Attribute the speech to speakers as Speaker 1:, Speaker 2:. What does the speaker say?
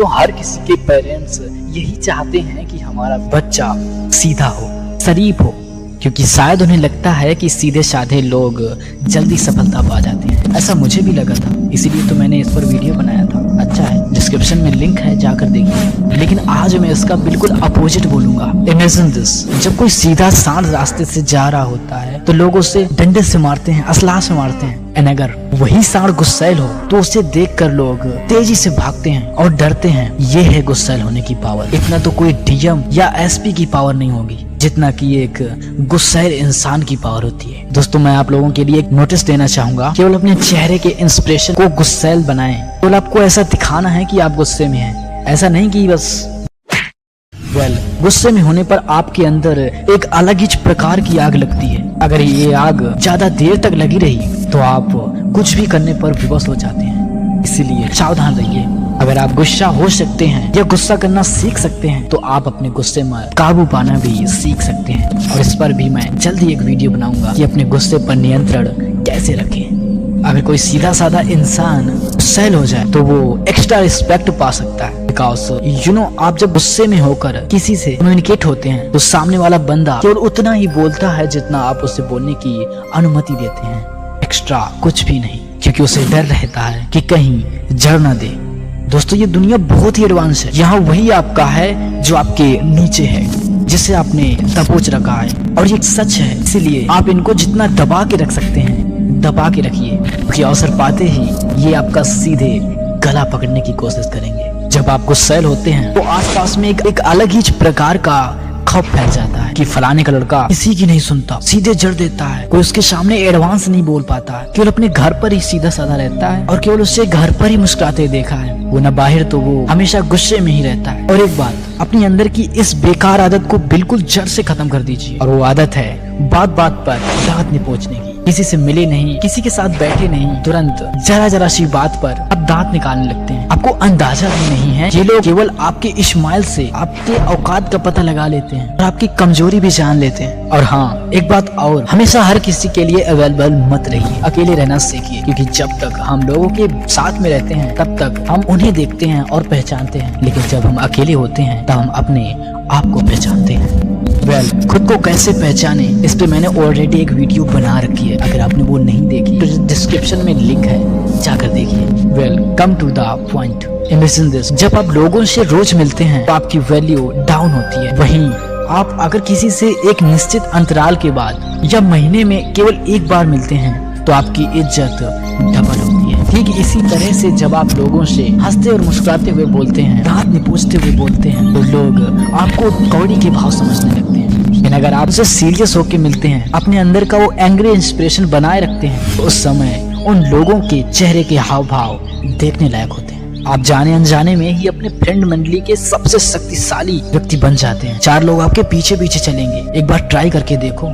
Speaker 1: दोस्तों हर किसी के पेरेंट्स यही चाहते हैं कि हमारा बच्चा सीधा हो, शरीफ हो, क्योंकि शायद उन्हें लगता है कि सीधे साधे लोग जल्दी सफलता पा जाते हैं। ऐसा मुझे भी लगा था, इसीलिए तो मैंने इस पर वीडियो बनाया था। अच्छा है, डिस्क्रिप्शन में लिंक है, जाकर देखिए। लेकिन आज मैं इसका बिल्कुल अपोजिट बोलूंगा। इमेजिन दिस, जब कोई सीधा सांड रास्ते से जा रहा होता है तो लोग उसे डंडे से मारते हैं, असलाह से मारते हैं। एंड अगर वही सांड गुस्सैल हो तो उसे देखकर लोग तेजी से भागते हैं और डरते हैं। ये है गुस्सैल होने की पावर। इतना तो कोई डीएम या एसपी की पावर नहीं होगी जितना कि एक गुस्सैल इंसान की पावर होती है। दोस्तों मैं आप लोगों के लिए एक नोटिस देना चाहूंगा, केवल अपने चेहरे के इंस्पिरेशन को गुस्सैल बनाएं। केवल आपको ऐसा दिखाना है कि आप गुस्से में हैं, ऐसा नहीं कि बस गुस्से में होने पर आपके अंदर एक अलग ही प्रकार की आग लगती है। अगर ये आग ज्यादा देर तक लगी रही तो आप कुछ भी करने पर विवश हो जाते हैं। इसीलिए सावधान रहिए। अगर आप गुस्सा हो सकते हैं या गुस्सा करना सीख सकते हैं तो आप अपने गुस्से में काबू पाना भी सीख सकते हैं। और इस पर भी मैं जल्दी एक वीडियो बनाऊंगा कि अपने गुस्से पर नियंत्रण कैसे रखें। अगर कोई सीधा साधा इंसान गुस्सैल हो जाए तो वो एक्स्ट्रा रिस्पेक्ट पा सकता है। बिकॉज आप जब गुस्से में होकर किसी से कम्युनिकेट होते हैं तो सामने वाला बंदा केवल उतना ही बोलता है जितना आप उसे बोलने की अनुमति देते हैं, एक्स्ट्रा कुछ भी नहीं, क्योंकि उसे डर रहता है कि कहीं जड़ न दे। दोस्तों ये दुनिया बहुत ही एडवांस है। यहाँ वही आपका है जो आपके नीचे है, जिसे आपने दबोच रखा है। और ये सच है, इसीलिए आप इनको जितना दबा के रख सकते हैं दबा के रखिए, क्योंकि अवसर पाते ही ये आपका सीधे गला पकड़ने की कोशिश करेंगे। जब आप गुस्सैल होते हैं तो आसपास में एक अलग ही प्रकार का खौफ फैल जाता है कि फलाने का लड़का किसी की नहीं सुनता, सीधे जड़ देता है, कोई उसके सामने एडवांस नहीं बोल पाता है, केवल अपने घर पर ही सीधा साधा रहता है और केवल उससे घर पर ही मुस्कुराते देखा है। वो न बाहर तो वो हमेशा गुस्से में ही रहता है। और एक बात, अपनी अंदर की इस बेकार आदत को बिल्कुल जड़ से खत्म कर दीजिए। और वो आदत है बात बात पर दांत निपोचने की। किसी से मिले नहीं, किसी के साथ बैठे नहीं, तुरंत जरा जरा सी बात पर आप दांत निकालने लगते हैं। आपको अंदाजा भी नहीं है ये लोग केवल आपके इस्माइल से आपके औकात का पता लगा लेते हैं और आपकी कमजोरी भी जान लेते हैं। और हाँ एक बात और, हमेशा हर किसी के लिए अवेलेबल मत रहिए, अकेले रहना सीखिए। क्योंकि जब तक हम लोगों के साथ में रहते हैं तब तक हम उन्हें देखते हैं और पहचानते हैं, लेकिन जब हम अकेले होते हैं तब हम अपने आप को पहचानते हैं। खुद को कैसे पहचाने, इस पे मैंने ऑलरेडी एक वीडियो बना रखी है। अगर आपने वो नहीं देखी तो डिस्क्रिप्शन में लिंक है, जाकर देखिए। Come to the point. Imagine this, जब आप लोगों से रोज मिलते हैं तो आपकी वैल्यू डाउन होती है। वहीं आप अगर किसी से एक निश्चित अंतराल के बाद या महीने में केवल एक बार मिलते हैं तो आपकी इज्जत डबल होती है। ठीक इसी तरह से जब आप लोगों से हंसते और मुस्कुराते हुए बोलते हैं, दांत निपोचते हुए बोलते हैं, तो लोग आपको कौड़ी के भाव समझने लगते हैं। लेकिन अगर आप उसे सीरियस होकर मिलते हैं, अपने अंदर का वो एंग्री इंस्पिरेशन बनाए रखते हैं, तो उस समय उन लोगों के चेहरे के हाव भाव देखने लायक होते हैं। आप जाने अनजाने में ही अपने फ्रेंड मंडली के सबसे शक्तिशाली व्यक्ति बन जाते हैं। 4 लोग आपके पीछे पीछे चलेंगे। एक बार ट्राई करके देखो।